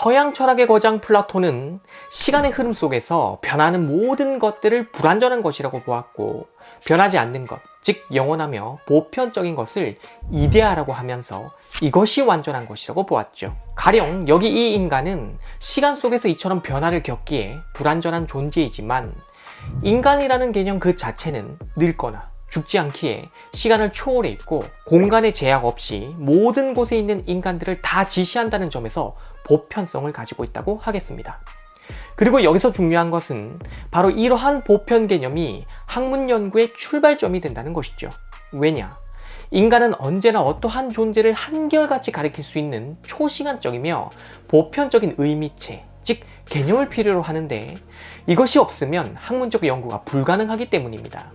서양 철학의 거장 플라톤은 시간의 흐름 속에서 변하는 모든 것들을 불완전한 것이라고 보았고, 변하지 않는 것, 즉 영원하며 보편적인 것을 이데아라고 하면서 이것이 완전한 것이라고 보았죠. 가령 여기 이 인간은 시간 속에서 이처럼 변화를 겪기에 불완전한 존재이지만, 인간이라는 개념 그 자체는 늙거나 죽지 않기에 시간을 초월해 있고 공간의 제약 없이 모든 곳에 있는 인간들을 다 지시한다는 점에서 보편성을 가지고 있다고 하겠습니다. 그리고 여기서 중요한 것은 바로 이러한 보편 개념이 학문 연구의 출발점이 된다는 것이죠. 왜냐? 인간은 언제나 어떠한 존재를 한결같이 가리킬 수 있는 초시간적이며 보편적인 의미체, 즉 개념을 필요로 하는데, 이것이 없으면 학문적 연구가 불가능하기 때문입니다.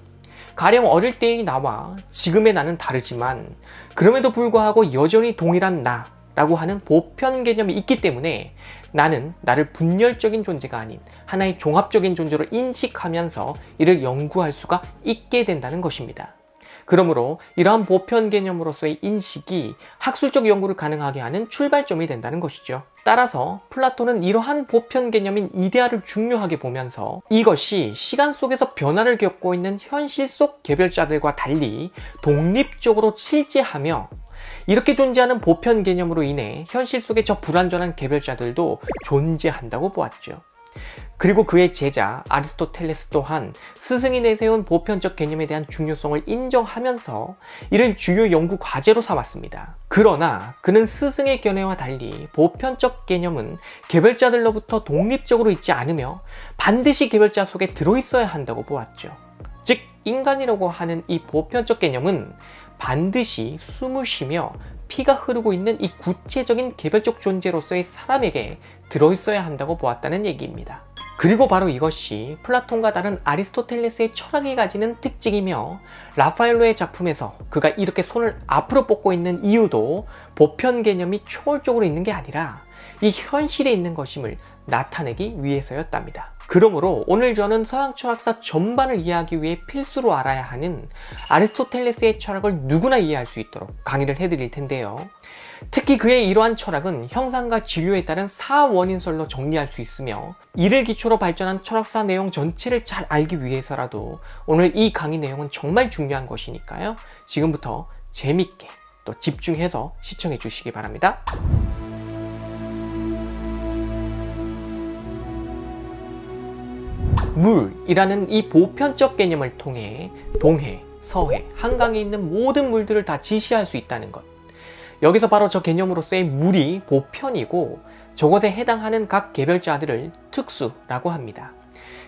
가령 어릴 때의 나와 지금의 나는 다르지만 그럼에도 불구하고 여전히 동일한 나라고 하는 보편 개념이 있기 때문에 나는 나를 분열적인 존재가 아닌 하나의 종합적인 존재로 인식하면서 이를 연구할 수가 있게 된다는 것입니다. 그러므로 이러한 보편 개념으로서의 인식이 학술적 연구를 가능하게 하는 출발점이 된다는 것이죠. 따라서 플라톤은 이러한 보편 개념인 이데아를 중요하게 보면서 이것이 시간 속에서 변화를 겪고 있는 현실 속 개별자들과 달리 독립적으로 실제하며, 이렇게 존재하는 보편 개념으로 인해 현실 속의 저 불완전한 개별자들도 존재한다고 보았죠. 그리고 그의 제자 아리스토텔레스 또한 스승이 내세운 보편적 개념에 대한 중요성을 인정하면서 이를 주요 연구 과제로 삼았습니다. 그러나 그는 스승의 견해와 달리 보편적 개념은 개별자들로부터 독립적으로 있지 않으며 반드시 개별자 속에 들어있어야 한다고 보았죠. 즉 인간이라고 하는 이 보편적 개념은 반드시 숨을 쉬며 피가 흐르고 있는 이 구체적인 개별적 존재로서의 사람에게 들어있어야 한다고 보았다는 얘기입니다. 그리고 바로 이것이 플라톤과 다른 아리스토텔레스의 철학이 가지는 특징이며, 라파엘로의 작품에서 그가 이렇게 손을 앞으로 뻗고 있는 이유도 보편 개념이 초월적으로 있는 게 아니라 이 현실에 있는 것임을 나타내기 위해서였답니다. 그러므로 오늘 저는 서양 철학사 전반을 이해하기 위해 필수로 알아야 하는 아리스토텔레스의 철학을 누구나 이해할 수 있도록 강의를 해드릴 텐데요. 특히 그의 이러한 철학은 형상과 진료에 따른 4원인설로 정리할 수 있으며, 이를 기초로 발전한 철학사 내용 전체를 잘 알기 위해서라도 오늘 이 강의 내용은 정말 중요한 것이니까요. 지금부터 재밌게 또 집중해서 시청해 주시기 바랍니다. 물이라는 이 보편적 개념을 통해 동해, 서해, 한강에 있는 모든 물들을 다 지시할 수 있다는 것. 여기서 바로 저 개념으로서의 물이 보편이고 저것에 해당하는 각 개별자들을 특수라고 합니다.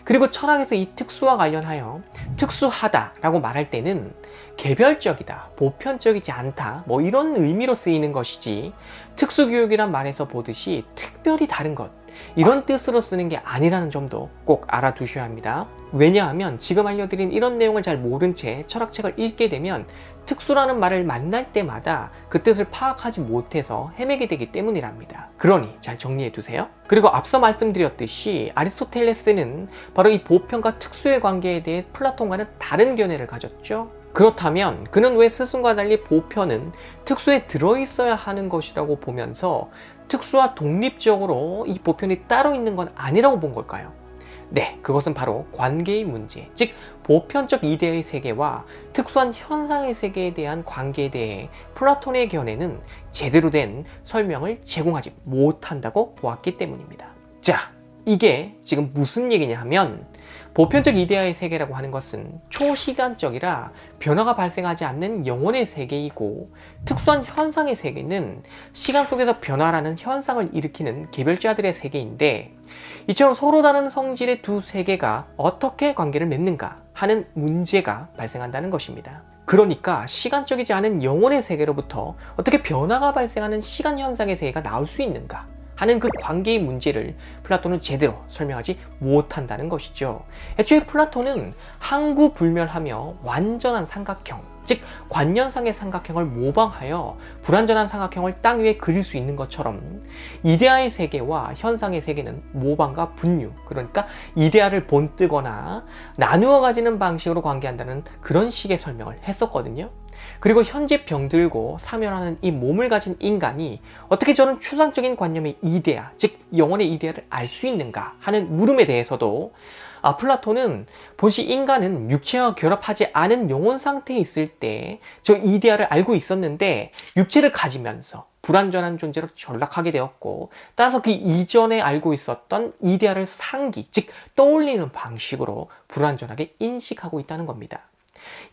그리고 철학에서 이 특수와 관련하여 특수하다라고 말할 때는 개별적이다, 보편적이지 않다, 뭐 이런 의미로 쓰이는 것이지, 특수교육이란 말에서 보듯이 특별히 다른 것, 이런 뜻으로 쓰는 게 아니라는 점도 꼭 알아두셔야 합니다. 왜냐하면 지금 알려드린 이런 내용을 잘 모른 채 철학책을 읽게 되면 특수라는 말을 만날 때마다 그 뜻을 파악하지 못해서 헤매게 되기 때문이랍니다. 그러니 잘 정리해 두세요. 그리고 앞서 말씀드렸듯이 아리스토텔레스는 바로 이 보편과 특수의 관계에 대해 플라톤과는 다른 견해를 가졌죠. 그렇다면 그는 왜 스승과 달리 보편은 특수에 들어있어야 하는 것이라고 보면서 특수와 독립적으로 이 보편이 따로 있는 건 아니라고 본 걸까요? 네, 그것은 바로 관계의 문제, 즉 보편적 이데의 세계와 특수한 현상의 세계에 대한 관계에 대해 플라톤의 견해는 제대로 된 설명을 제공하지 못한다고 보았기 때문입니다. 자, 이게 지금 무슨 얘기냐 하면, 보편적 이데아의 세계라고 하는 것은 초시간적이라 변화가 발생하지 않는 영혼의 세계이고, 특수한 현상의 세계는 시간 속에서 변화라는 현상을 일으키는 개별자들의 세계인데, 이처럼 서로 다른 성질의 두 세계가 어떻게 관계를 맺는가 하는 문제가 발생한다는 것입니다. 그러니까 시간적이지 않은 영혼의 세계로부터 어떻게 변화가 발생하는 시간 현상의 세계가 나올 수 있는가 하는 그 관계의 문제를 플라톤은 제대로 설명하지 못한다는 것이죠. 애초에 플라톤은 항구불멸하며 완전한 삼각형, 즉 관념상의 삼각형을 모방하여 불완전한 삼각형을 땅 위에 그릴 수 있는 것처럼 이데아의 세계와 현상의 세계는 모방과 분류, 그러니까 이데아를 본뜨거나 나누어 가지는 방식으로 관계한다는 그런 식의 설명을 했었거든요. 그리고 현재 병들고 사멸하는 이 몸을 가진 인간이 어떻게 저런 추상적인 관념의 이데아, 즉 영혼의 이데아를 알 수 있는가 하는 물음에 대해서도 플라톤은 본시 인간은 육체와 결합하지 않은 영혼 상태에 있을 때 저 이데아를 알고 있었는데 육체를 가지면서 불완전한 존재로 전락하게 되었고, 따라서 그 이전에 알고 있었던 이데아를 상기, 즉 떠올리는 방식으로 불완전하게 인식하고 있다는 겁니다.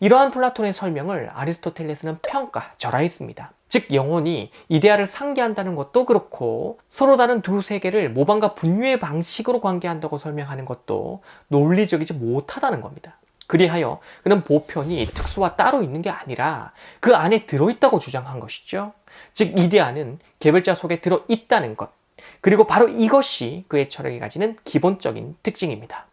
이러한 플라톤의 설명을 아리스토텔레스는 평가절하했습니다. 즉 영혼이 이데아를 상기한다는 것도 그렇고 서로 다른 두 세계를 모방과 분류의 방식으로 관계한다고 설명하는 것도 논리적이지 못하다는 겁니다. 그리하여 그는 보편이 특수와 따로 있는 게 아니라 그 안에 들어있다고 주장한 것이죠. 즉 이데아는 개별자 속에 들어있다는 것, 그리고 바로 이것이 그의 철학이 가지는 기본적인 특징입니다.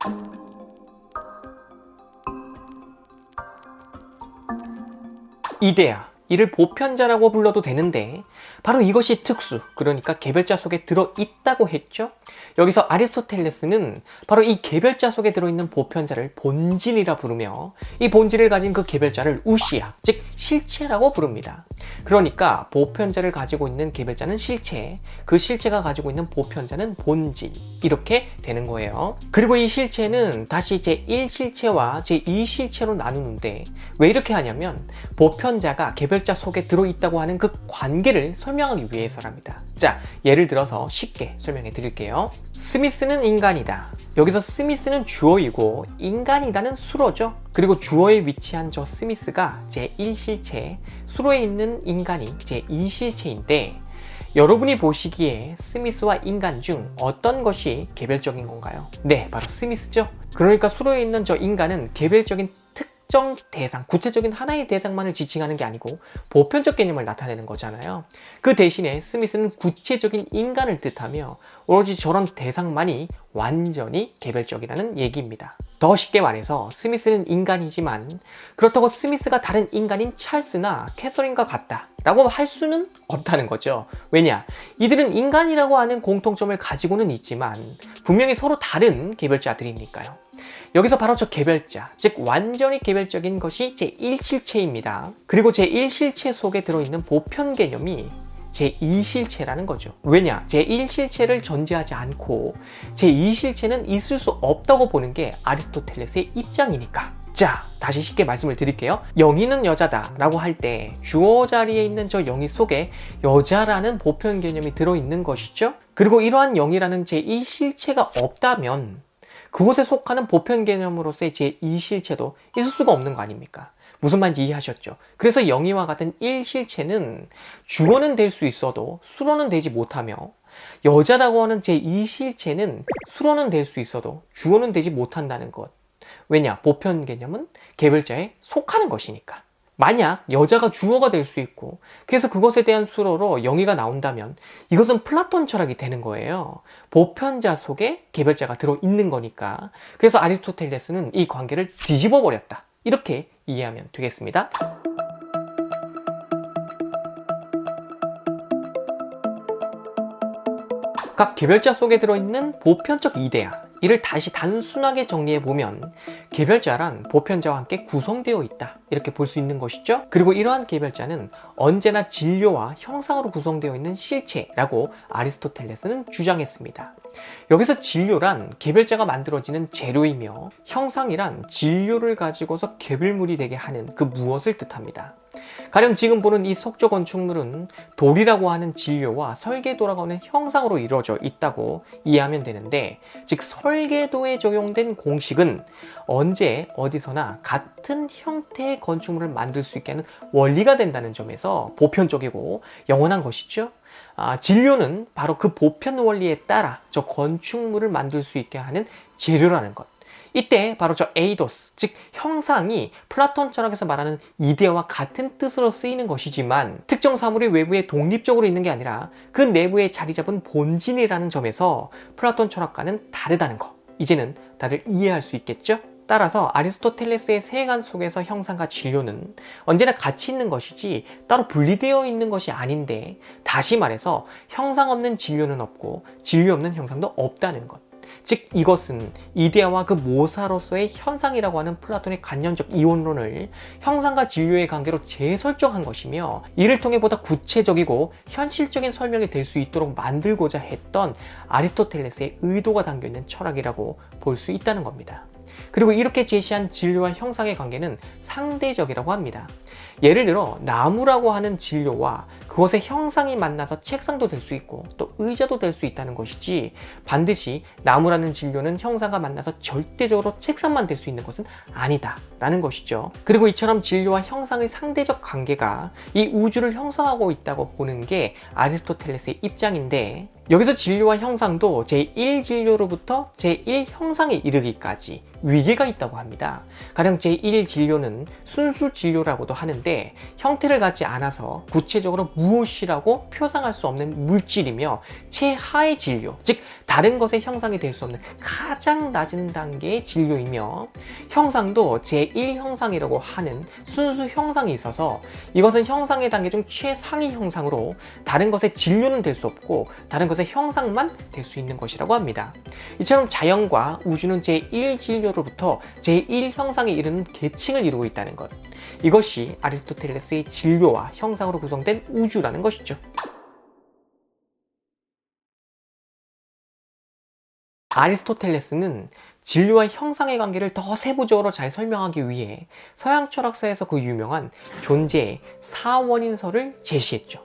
이데아, 이를 보편자라고 불러도 되는데 바로 이것이 특수, 그러니까 개별자 속에 들어있다고 했죠. 여기서 아리스토텔레스는 바로 이 개별자 속에 들어있는 보편자를 본질이라 부르며 이 본질을 가진 그 개별자를 우시아, 즉 실체라고 부릅니다. 그러니까 보편자를 가지고 있는 개별자는 실체, 그 실체가 가지고 있는 보편자는 본질, 이렇게 되는 거예요. 그리고 이 실체는 다시 제1실체와 제2실체로 나누는데 왜 이렇게 하냐면 보편자가 개별자 속에 들어있다고 하는 그 관계를 설명하기 위해서랍니다. 자, 예를 들어서 쉽게 설명해 드릴게요. 스미스는 인간이다. 여기서 스미스는 주어이고 인간이다는 수로죠. 그리고 주어에 위치한 저 스미스가 제1실체, 수로에 있는 인간이 제2실체인데 여러분이 보시기에 스미스와 인간 중 어떤 것이 개별적인 건가요? 네, 바로 스미스죠. 그러니까 수로에 있는 저 인간은 개별적인 특정 대상, 구체적인 하나의 대상만을 지칭하는 게 아니고 보편적 개념을 나타내는 거잖아요. 그 대신에 스미스는 구체적인 인간을 뜻하며 오로지 저런 대상만이 완전히 개별적이라는 얘기입니다. 더 쉽게 말해서 스미스는 인간이지만 그렇다고 스미스가 다른 인간인 찰스나 캐서린과 같다 라고 할 수는 없다는 거죠. 왜냐? 이들은 인간이라고 하는 공통점을 가지고는 있지만 분명히 서로 다른 개별자들이니까요. 여기서 바로 저 개별자, 즉 완전히 개별적인 것이 제1실체입니다. 그리고 제1실체 속에 들어있는 보편 개념이 제2실체라는 거죠. 왜냐? 제1실체를 전제하지 않고 제2실체는 있을 수 없다고 보는 게 아리스토텔레스의 입장이니까. 자, 다시 쉽게 말씀을 드릴게요. 영희는 여자다 라고 할 때 주어 자리에 있는 저 영희 속에 여자라는 보편 개념이 들어있는 것이죠. 그리고 이러한 영희라는 제2실체가 없다면 그곳에 속하는 보편 개념으로서의 제2실체도 있을 수가 없는 거 아닙니까? 무슨 말인지 이해하셨죠? 그래서 영희와 같은 1실체는 주어는 될 수 있어도 수로는 되지 못하며 여자라고 하는 제2실체는 수로는 될 수 있어도 주어는 되지 못한다는 것. 왜냐? 보편 개념은 개별자에 속하는 것이니까. 만약 여자가 주어가 될 수 있고 그래서 그것에 대한 수로로 영희가 나온다면 이것은 플라톤 철학이 되는 거예요. 보편자 속에 개별자가 들어있는 거니까. 그래서 아리스토텔레스는 이 관계를 뒤집어 버렸다. 이렇게 이해하면 되겠습니다. 각 개별자 속에 들어있는 보편적 이데아, 이를 다시 단순하게 정리해보면 개별자란 보편자와 함께 구성되어 있다 이렇게 볼 수 있는 것이죠. 그리고 이러한 개별자는 언제나 진료와 형상으로 구성되어 있는 실체라고 아리스토텔레스는 주장했습니다. 여기서 진료란 개별자가 만들어지는 재료이며 형상이란 진료를 가지고서 개별물이 되게 하는 그 무엇을 뜻합니다. 가령 지금 보는 이 석조 건축물은 돌이라고 하는 진료와 설계도라고 하는 형상으로 이루어져 있다고 이해하면 되는데, 즉 설계도에 적용된 공식은 언제 어디서나 같은 형태의 건축물을 만들 수 있게 하는 원리가 된다는 점에서 보편적이고 영원한 것이죠. 진료는 바로 그 보편 원리에 따라 저 건축물을 만들 수 있게 하는 재료라는 것. 이때 바로 저 에이도스, 즉 형상이 플라톤 철학에서 말하는 이데아와 같은 뜻으로 쓰이는 것이지만 특정 사물이 외부에 독립적으로 있는 게 아니라 그 내부에 자리 잡은 본질이라는 점에서 플라톤 철학과는 다르다는 거. 이제는 다들 이해할 수 있겠죠? 따라서 아리스토텔레스의 세계관 속에서 형상과 진료는 언제나 같이 있는 것이지 따로 분리되어 있는 것이 아닌데, 다시 말해서 형상 없는 진료는 없고 진료 없는 형상도 없다는 것. 즉 이것은 이데아와 그 모사로서의 현상이라고 하는 플라톤의 간접적 이원론을 형상과 진료의 관계로 재설정한 것이며, 이를 통해 보다 구체적이고 현실적인 설명이 될 수 있도록 만들고자 했던 아리스토텔레스의 의도가 담겨있는 철학이라고 볼 수 있다는 겁니다. 그리고 이렇게 제시한 진료와 형상의 관계는 상대적이라고 합니다. 예를 들어 나무라고 하는 진료와 그것의 형상이 만나서 책상도 될 수 있고 또 의자도 될 수 있다는 것이지, 반드시 나무라는 진료는 형상과 만나서 절대적으로 책상만 될 수 있는 것은 아니다 라는 것이죠. 그리고 이처럼 진료와 형상의 상대적 관계가 이 우주를 형성하고 있다고 보는 게 아리스토텔레스의 입장인데, 여기서 진료와 형상도 제1진료로부터 제1형상에 이르기까지 위계가 있다고 합니다. 가령 제1진료는 순수진료라고도 하는데, 형태를 갖지 않아서 구체적으로 무엇이라고 표상할 수 없는 물질이며 최하의 진료, 즉 다른 것의 형상이 될 수 없는 가장 낮은 단계의 진료이며, 형상도 제1형상이라고 하는 순수 형상이 있어서 이것은 형상의 단계 중 최상위 형상으로 다른 것의 진료는 될 수 없고 다른 것의 형상만 될 수 있는 것이라고 합니다. 이처럼 자연과 우주는 제1진료로부터 제1형상에 이르는 계층을 이루고 있다는 것, 이것이 아리스토텔레스의 진료와 형상으로 구성된 우주라는 것이죠. 아리스토텔레스는 진료와 형상의 관계를 더 세부적으로 잘 설명하기 위해 서양 철학사에서 그 유명한 존재의 사원인설을 제시했죠.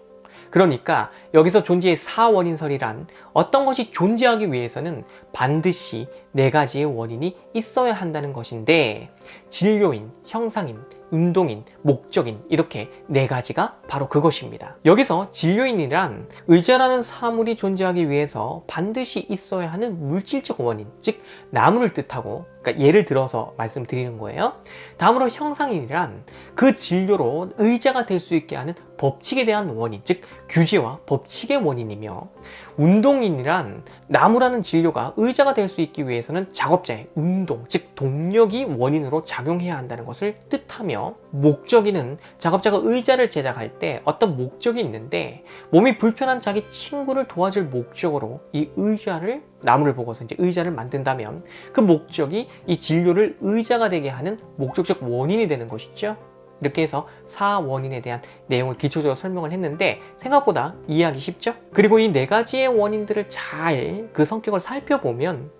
그러니까 여기서 존재의 사원인설이란 어떤 것이 존재하기 위해서는 반드시 4가지의 원인이 있어야 한다는 것인데, 진료인, 형상인, 운동인, 목적인, 이렇게 4가지가 바로 그것입니다. 여기서 진료인이란 의자라는 사물이 존재하기 위해서 반드시 있어야 하는 물질적 원인, 즉 나무를 뜻하고, 그러니까 예를 들어서 말씀드리는 거예요. 다음으로 형상인이란 그 진료로 의자가 될 수 있게 하는 법칙에 대한 원인, 즉 규제와 법칙의 원인이며, 운동인이란 나무라는 진료가 의자가 될 수 있기 위해서는 작업자의 운동, 즉 동력이 원인으로 작용해야 한다는 것을 뜻하며, 목적인은 작업자가 의자를 제작할 때 어떤 목적이 있는데 몸이 불편한 자기 친구를 도와줄 목적으로 이 의자를, 나무를 보고서 이제 의자를 만든다면 그 목적이 이 진료를 의자가 되게 하는 목적적 원인이 되는 것이죠. 이렇게 해서 사원인에 대한 내용을 기초적으로 설명을 했는데 생각보다 이해하기 쉽죠? 그리고 이 4가지의 원인들을 잘 그 성격을 살펴보면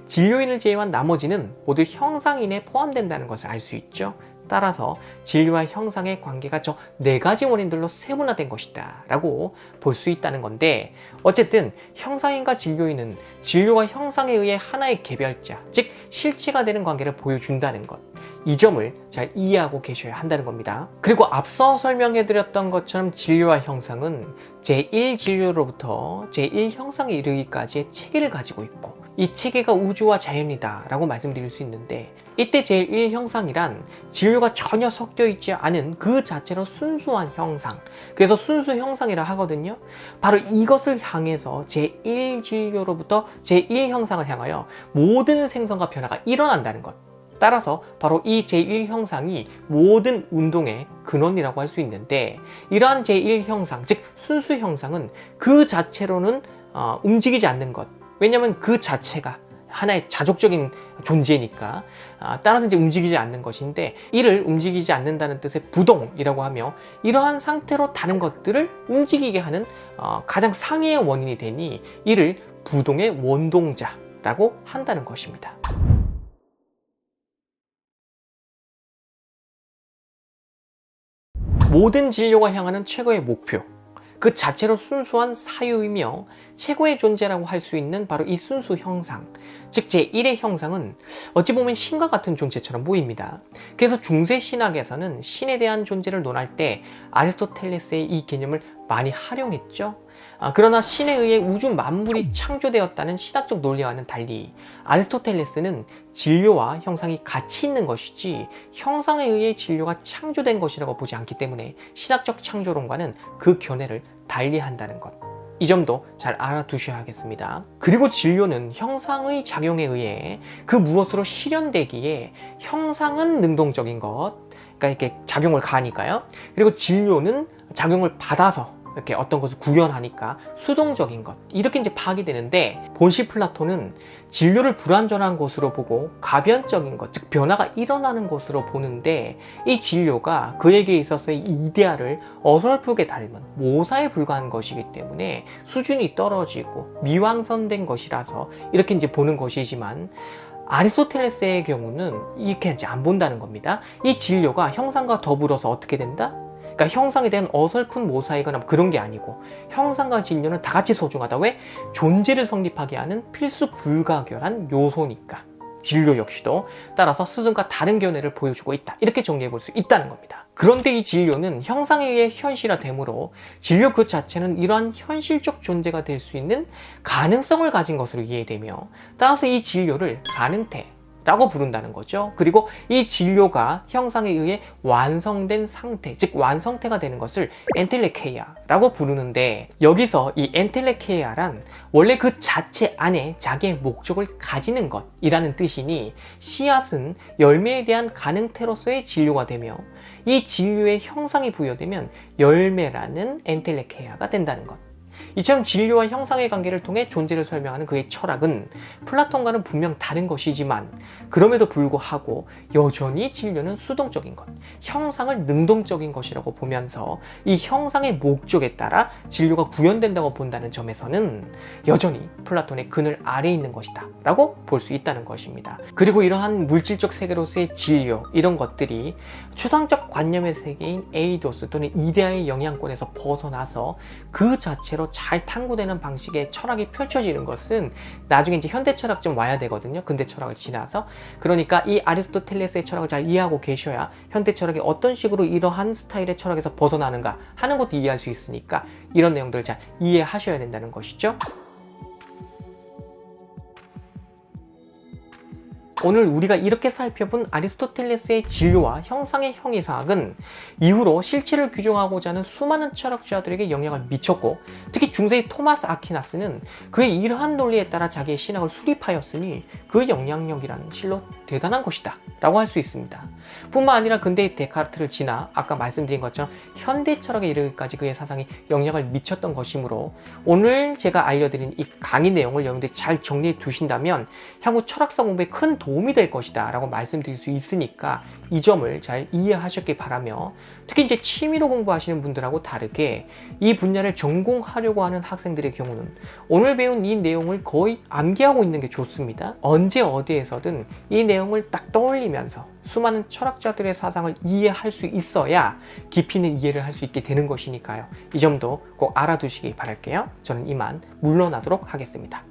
진료인을 제외한 나머지는 모두 형상인에 포함된다는 것을 알 수 있죠. 따라서 진료와 형상의 관계가 저 4가지 원인들로 세분화된 것이다 라고 볼 수 있다는 건데, 어쨌든 형상인과 진료인은 진료와 형상에 의해 하나의 개별자, 즉 실체가 되는 관계를 보여준다는 것, 이 점을 잘 이해하고 계셔야 한다는 겁니다. 그리고 앞서 설명해드렸던 것처럼 진료와 형상은 제1진료로부터 제1형상에 이르기까지의 체계를 가지고 있고, 이 체계가 우주와 자연이다 라고 말씀드릴 수 있는데, 이때 제1형상이란 진료가 전혀 섞여 있지 않은 그 자체로 순수한 형상, 그래서 순수 형상이라 하거든요. 바로 이것을 향해서 제1진료로부터 제1형상을 향하여 모든 생성과 변화가 일어난다는 것, 따라서 바로 이 제1형상이 모든 운동의 근원이라고 할 수 있는데, 이러한 제1형상, 즉 순수형상은 그 자체로는 움직이지 않는 것, 왜냐하면 그 자체가 하나의 자족적인 존재니까, 따라서 이제 움직이지 않는 것인데, 이를 움직이지 않는다는 뜻의 부동이라고 하며, 이러한 상태로 다른 것들을 움직이게 하는 가장 상위의 원인이 되니 이를 부동의 원동자라고 한다는 것입니다. 모든 진료가 향하는 최고의 목표, 그 자체로 순수한 사유이며 최고의 존재라고 할 수 있는 바로 이 순수 형상, 즉 제1의 형상은 어찌 보면 신과 같은 존재처럼 보입니다. 그래서 중세 신학에서는 신에 대한 존재를 논할 때 아리스토텔레스의 이 개념을 많이 활용했죠. 그러나 신에 의해 우주 만물이 창조되었다는 신학적 논리와는 달리 아리스토텔레스는 진료와 형상이 같이 있는 것이지 형상에 의해 진료가 창조된 것이라고 보지 않기 때문에 신학적 창조론과는 그 견해를 달리한다는 것, 이 점도 잘 알아두셔야겠습니다. 그리고 진료는 형상의 작용에 의해 그 무엇으로 실현되기에, 형상은 능동적인 것, 그러니까 이렇게 작용을 가하니까요. 그리고 진료는 작용을 받아서 이렇게 어떤 것을 구현하니까 수동적인 것, 이렇게 이제 파악이 되는데, 본시 플라톤은 진료를 불완전한 것으로 보고 가변적인 것, 즉 변화가 일어나는 것으로 보는데, 이 진료가 그에게 있어서의 이데아를 어설프게 닮은 모사에 불과한 것이기 때문에 수준이 떨어지고 미완성된 것이라서 이렇게 이제 보는 것이지만, 아리스토텔레스의 경우는 이렇게 이제 안 본다는 겁니다. 이 진료가 형상과 더불어서 어떻게 된다? 그러니까 형상에 대한 어설픈 모사이거나 그런 게 아니고, 형상과 진료는 다 같이 소중하다. 왜? 존재를 성립하게 하는 필수 불가결한 요소니까. 진료 역시도 따라서 스승과 다른 견해를 보여주고 있다. 이렇게 정리해 볼 수 있다는 겁니다. 그런데 이 진료는 형상에 의해 현실화되므로 진료 그 자체는 이러한 현실적 존재가 될 수 있는 가능성을 가진 것으로 이해되며, 따라서 이 진료를 가능태 라고 부른다는 거죠. 그리고 이 진료가 형상에 의해 완성된 상태, 즉 완성태가 되는 것을 엔텔레케이아라고 부르는데, 여기서 이 엔텔레케이아란 원래 그 자체 안에 자기의 목적을 가지는 것이라는 뜻이니, 씨앗은 열매에 대한 가능태로서의 진료가 되며, 이 진료의 형상이 부여되면 열매라는 엔텔레케이아가 된다는 것. 이처럼 진료와 형상의 관계를 통해 존재를 설명하는 그의 철학은 플라톤과는 분명 다른 것이지만, 그럼에도 불구하고 여전히 진료는 수동적인 것, 형상을 능동적인 것이라고 보면서 이 형상의 목적에 따라 진료가 구현된다고 본다는 점에서는 여전히 플라톤의 그늘 아래에 있는 것이다 라고 볼 수 있다는 것입니다. 그리고 이러한 물질적 세계로서의 진료, 이런 것들이 추상적 관념의 세계인 에이도스 또는 이데아의 영향권에서 벗어나서 그 자체로 잘 탐구되는 방식의 철학이 펼쳐지는 것은 나중에 이제 현대 철학쯤 와야 되거든요. 근대 철학을 지나서. 그러니까 이 아리스토텔레스의 철학을 잘 이해하고 계셔야 현대 철학이 어떤 식으로 이러한 스타일의 철학에서 벗어나는가 하는 것도 이해할 수 있으니까, 이런 내용들을 잘 이해하셔야 된다는 것이죠. 오늘 우리가 이렇게 살펴본 아리스토텔레스의 진료와 형상의 형이상학은 이후로 실체를 규정하고자 하는 수많은 철학자들에게 영향을 미쳤고, 특히 중세의 토마스 아퀴나스는 그의 이러한 논리에 따라 자기의 신학을 수립하였으니 그 영향력이라는 실로 대단한 것이다 라고 할 수 있습니다. 뿐만 아니라 근대의 데카르트를 지나 아까 말씀드린 것처럼 현대 철학에 이르기까지 그의 사상이 영향을 미쳤던 것이므로, 오늘 제가 알려드린 이 강의 내용을 여러분들이 잘 정리해 두신다면 향후 철학사 공부에 큰 도움이 될 것이다 라고 말씀드릴 수 있으니까, 이 점을 잘 이해하셨길 바라며, 특히 이제 취미로 공부하시는 분들하고 다르게 이 분야를 전공하려고 하는 학생들의 경우는 오늘 배운 이 내용을 거의 암기하고 있는 게 좋습니다. 언제 어디에서든 이 내용을 딱 떠올리면서 수많은 철학자들의 사상을 이해할 수 있어야 깊이 있는 이해를 할 수 있게 되는 것이니까요. 이 점도 꼭 알아두시기 바랄게요. 저는 이만 물러나도록 하겠습니다.